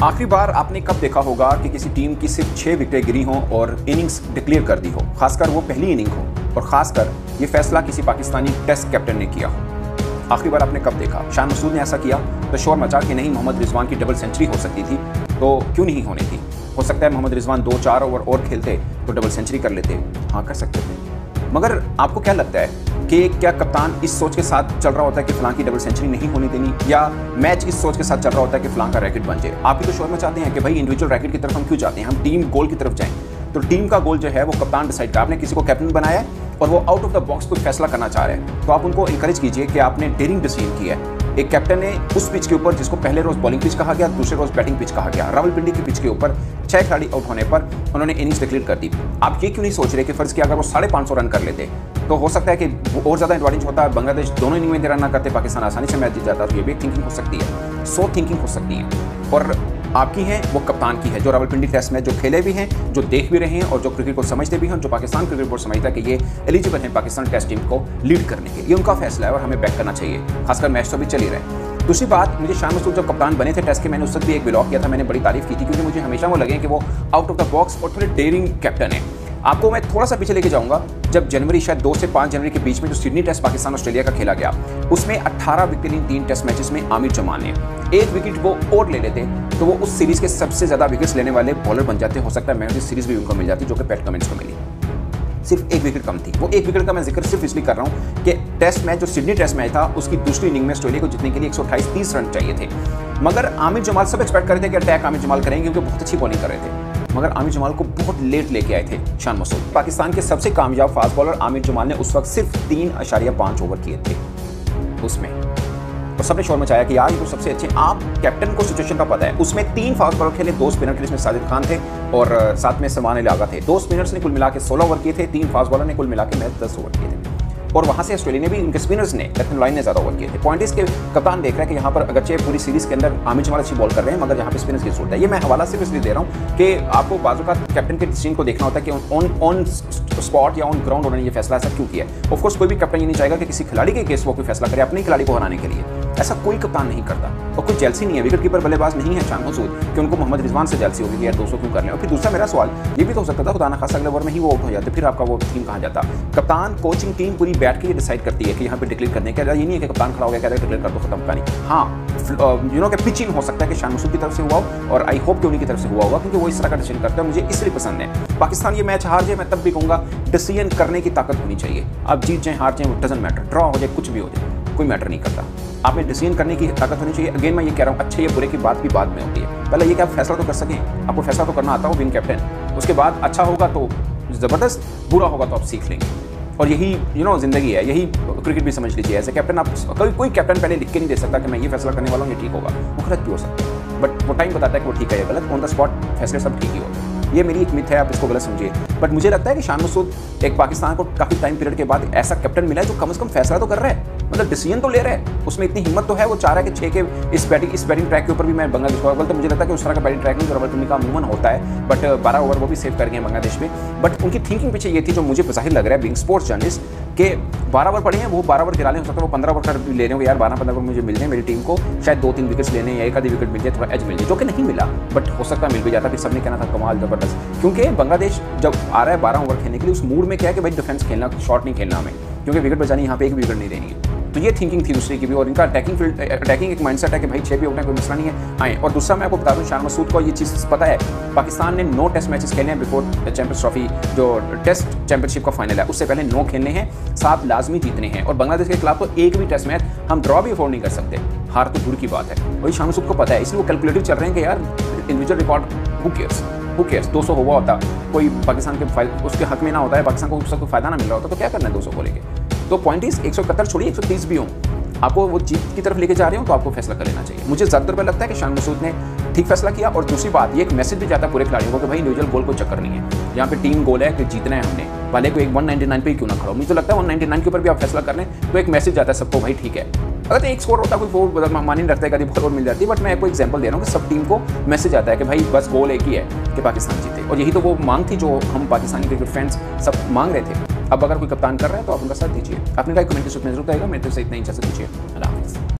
आखिरी बार आपने कब देखा होगा कि किसी टीम की सिर्फ 6 विकेटें गिरी हों और इनिंग्स डिक्लेयर कर दी हो, खासकर वो पहली इनिंग हो, और खासकर ये फैसला किसी पाकिस्तानी टेस्ट कैप्टन ने किया हो? आखिरी बार आपने कब देखा? शान मसूद ने ऐसा किया तो शोर मचा कि नहीं, मोहम्मद रिजवान की डबल सेंचुरी हो सकती थी, तो क्यों नहीं होनी थी? हो सकता है मोहम्मद रिजवान 2-4 ओवर और खेलते तो डबल सेंचुरी कर लेते। हाँ, कर सकते थे। मगर आपको क्या लगता है कि क्या कप्तान इस सोच के साथ चल रहा होता है कि फलां की डबल सेंचुरी नहीं होनी देनी, या मैच इस सोच के साथ चल रहा होता है कि फलां का रैकेट बन जाए? आप ही तो शोर में चाहते हैं कि भाई इंडिविजुअल रैकेट की तरफ हम क्यों चाहते हैं, हम टीम गोल की तरफ जाएं। तो टीम का गोल जो है वो कप्तान डिसाइड कर, आपने किसी को कैप्टन बनाया है और वो आउट ऑफ द बॉक्स कोई फैसला करना चाह रहे हैं, तो आप उनको इंकरेज कीजिए कि आपने डेयरिंग डिसीजन किया है। एक कैप्टन ने उस पिच के ऊपर, जिसको पहले रोज बॉलिंग पिच कहा गया, दूसरे रोज बैटिंग पिच कहा गया, रावलपिंडी की पिच के ऊपर 6 खिलाड़ी आउट होने पर उन्होंने इनिंग्स डिक्लेयर कर दी। आप ये क्यों नहीं सोच रहे कि फर्ज किया अगर वो 550 रन कर लेते तो हो सकता है कि और ज्यादा एडवांटेज होता है, बांग्लादेश दोनों इनिंग में रन ना करते, पाकिस्तान आसानी से मैच जीत जाता। तो ये भी एक थिंकिंग हो सकती है, सो थिंकिंग हो सकती है, और आपकी है वो कप्तान की है, जो रावलपिंडी टेस्ट में जो खेले भी हैं, जो देख भी रहे हैं और जो क्रिकेट को समझते भी हैं, जो पाकिस्तान क्रिकेट बोर्ड समझता है कि ये एलिजिबल है पाकिस्तान टेस्ट टीम को लीड करने के। ये उनका फैसला है और हमें बैक करना चाहिए, खासकर मैच तो भी चल ही रहे। दूसरी बात, मुझे शान मसूद जब कप्तान बने थे टेस्ट के, मैंने उस वक्त भी एक ब्लॉग किया था, मैंने बड़ी तारीफ की थी, क्योंकि मुझे हमेशा वो लगे कि वो आउट ऑफ द बॉक्स और थोड़े डेयरिंग कैप्टन है। आपको मैं थोड़ा सा पीछे लेके जाऊंगा, जब जनवरी, शायद 2 से 5 जनवरी के बीच में जो सिडनी टेस्ट पाकिस्तान ऑस्ट्रेलिया का खेला गया, उसमें 18 विकेट ली 3 टेस्ट मैचेस में आमिर जमान ने। 1 विकेट वो और ले लेते तो वो उस सीरीज के सबसे ज्यादा विकेट्स लेने वाले बॉलर बन जाते। हो सकता है मैच ऑफ द सीरीज भी उनको मिल जाती, जो कि पैट कमिंस को मिली। सिर्फ 1 विकेट कम थी। वो 1 विकेट का मैं जिक्र सिर्फ इसलिए कर रहा हूँ कि टेस्ट मैच, जो सिडनी टेस्ट मैच था, उसकी दूसरी इनिंग में ऑस्ट्रेलिया को जीतने के लिए 128-30 रन चाहिए थे। मगर आमिर जमाल, सब एक्सपेक्ट कर रहे थे कि अटैक आमिर जमाल करेंगे क्योंकि बहुत अच्छी बॉलिंग कर रहे थे, मगर आमिर जमाल को बहुत लेट लेके आए थे शान मसूद। पाकिस्तान के सबसे कामयाब फास्ट बॉलर आमिर जमाल ने उस वक्त सिर्फ 3.5 ओवर किए थे उसमें, और सबने शोर मचाया कि यार ये तो सबसे अच्छे। आप कैप्टन को सिचुएशन का पता है, उसमें 3 फास्ट बॉलर खेले, 2 स्पिनर खेले, इसमें साजिद खान थे और साथ में सलमान अली आगा थे। 2 स्पिनर्स ने कुल मिला के 16 ओवर किए थे, 3 फास्ट बॉलर ने कुल मिला के मैच 10 ओवर किए थे, और वहां से ऑस्ट्रेलिया ने भी, उनके स्पिनर्स ने, कैप्टन लाइन ने ज्यादा ओवर किए थे। पॉइंट इसके कप्तान देख रहा है कि यहाँ पर अगरचे पूरी सीरीज के अंदर आमिर जमाल अच्छी बॉल कर रहे हैं, मगर यहाँ पे स्पिनर्स की जरूरत है। ये मैं हवाला सिर्फ इसलिए दे रहा हूँ कि आपको बाजू का कैप्टन के डिसीजन को देखना होता है कि ऑन स्पॉट या ऑन ग्राउंड उन्होंने ये फैसला ऐसा क्यों किया है। ऑफकोर्स कोई भी कैप्टन ये नहीं चाहेगा कि किसी खिलाड़ी के केस वो कोई फैसला करे अपने खिलाड़ी को हराने के लिए, ऐसा कोई कप्तान नहीं करता। और कोई जेलसी नहीं है, विकेट कीपर बल्लेबाज नहीं है शान मसूद कि उनको मोहम्मद रिजवान से जेलसी होगी कि यार 200 क्यों कर लें। और फिर दूसरा मेरा सवाल ये भी तो हो सकता था खुदा ना खासा अगले ओवर में ही वो आउट हो जाते, फिर आपका वो टीम कहाँ जाता? कप्तान, कोचिंग टीम पूरी बैठ के ये डिसाइड करती है कि यहाँ पे डिक्लेयर करने का, ये नहीं है कि कप्तान खड़ा हो गया कहता है डिक्लेयर कर दो, खत्म कहानी। हाँ, यू नो कि पिचिंग हो सकता है कि शान मसूद की तरफ से हुआ हो, और आई होप कि उन्हीं की तरफ से हुआ होगा, क्योंकि वो इस तरह का डिसीजन करता है, मुझे इसलिए पसंद है। पाकिस्तान ये मैच हार जाए, मैं तब भी कहूँगा डिसीजन करने की ताकत होनी चाहिए। आप जीत जाए, हार जाए, वो डजंट मैटर, ड्रॉ हो जाए, कुछ भी हो जाए, कोई मैटर नहीं करता। आप में डिसीजन करने की ताकत होनी चाहिए। अगेन मैं ये कह रहा हूँ, अच्छे या बुरे की बात भी बाद में होती है, पहले ये कि आप फैसला तो कर सकें, आपको फैसला तो करना आता हो, बीइंग कैप्टन। उसके बाद अच्छा होगा तो ज़बरदस्त, बुरा होगा तो आप सीख लेंगे, और यही जिंदगी है, यही क्रिकेट भी समझ लीजिए। एज ए कैप्टन आप कोई कैप्टन पहले लिख के नहीं दे सकता कि मैं ये फैसला करने वाला हूँ, ये ठीक होगा, वो गलत भी हो सकता है, बट वो टाइम बताता है कि वो ठीक है या गलत। ऑन द स्पॉट फैसले सब ठीक ही होते हैं। ये मेरी एक मिथ है, आप इसको गलत समझिए, बट मुझे लगता है कि शान मसूद एक पाकिस्तान को काफ़ी टाइम पीरियड के बाद ऐसा कैप्टन मिला है जो कम से कम फैसला तो कर रहा है, मतलब डिसीजन तो ले रहा है, उसमें इतनी हिम्मत तो है। वो चाह रहा है कि 6 के इस बैटिंग ट्रैक के ऊपर भी मैं बांग्लादेश को, तो मुझे लगता है कि उस तरह का बैटिंग ट्रैक नहीं जो रावलपिंडी का अमूमन होता है, बट 12 ओवर वो भी सेव कर गए बांग्लादेश में। बट उनकी थिंकिंग पीछे ये थी, जो मुझे जाहिर लग रहा है बीइंग स्पोर्ट्स जर्नलिस्ट, कि 12 ओवर पड़े हैं, वो 12 ओवर गिरा लें, हो सकता है वो 15 ओवर का ले रहे हो, यार 12-15 ओवर मुझे मिल जाए, मेरी टीम को शायद 2-3 विकेट्स लेने या 1 आधी विकेट मिल जाए, थोड़ा एज मिल जाए, जो कि नहीं मिला, बट हो सकता है मिल भी जाता। फिर सबने कहना था कमाल, जबरदस्त, क्योंकि बांग्लादेश जब आ रहा है 12 ओवर खेलने के लिए, उस मूड में क्या है कि भाई डिफेंस खेलना, शॉट नहीं खेलना हमें, क्योंकि विकेट बचानी, यहाँ पे एक विकेट नहीं देनी है। तो ये थिंकिंग थी दूसरी की भी, और इनका अटैकिंग एक माइंडसेट है कि भाई 6 भी आउट है, कोई मसला नहीं है, आए। और दूसरा मैं आपको बता दूं, शान मसूद को ये चीज़ पता है, पाकिस्तान ने 9 टेस्ट मैचेस खेले हैं बिफोर चैंपियंस ट्रॉफी, जो टेस्ट चैंपियनशिप का फाइनल है, उससे पहले 9 खेलने हैं, 7 लाजमी जीतने हैं, और बांग्लादेश के खिलाफ तो एक भी टेस्ट मैच हम ड्रॉ भी अफोर्ड नहीं कर सकते, हार तो दूर की बात है। वही शान मसूद को पता है, इसलिए वो कैलकुलेटिव चल रहे हैं कि यार इंडिविजुअल रिकॉर्ड हु केयर्स 200 हुआ होता, कोई पाकिस्तान के उसके हक में ना होता है, पाकिस्तान को उसका कोई फायदा ना मिल रहा होता, तो क्या करना है 200 को लेके। तो पॉइंट इज 171 छोड़िए, 130 भी हो, आपको वो जीत की तरफ लेके जा रहे हो, तो आपको फैसला कर लेना चाहिए। मुझे ज़्यादातर पर लगता है कि शान मसूद ने ठीक फैसला किया। और दूसरी बात, ये एक मैसेज भी जाता है पूरे खिलाड़ियों को कि भाई इंडिविजुअल गोल को चक्कर नहीं है, यहाँ पे टीम गोल है कि जीतना है हमने, भले को एक 199 पे ही क्यों ना खड़ा हो। मुझे तो लगता है 199 के ऊपर भी आप फैसला कर लें तो एक मैसेज जाता है सबको, भाई ठीक है। अगर एक स्कोर होता, कोई वो मानी नहीं रखता है, कभी बहुत मिल जाती है, बट मैं आपको एग्जांपल दे रहा हूँ कि सब टीम को मैसेज आता है कि भाई बस गोल एक ही है कि पाकिस्तान जीते। और यही तो वो मांग थी जो हम पाकिस्तानी क्रिकेट फैंस सब मांग रहे थे। अब अगर कोई कप्तान कर रहा है तो आप उनका साथ दीजिए। अपने का कमेंट के सूत्र में जरूर आएगा। मेरे से इतना ही इजाजत दीजिए। अल्लाह हाफिज़।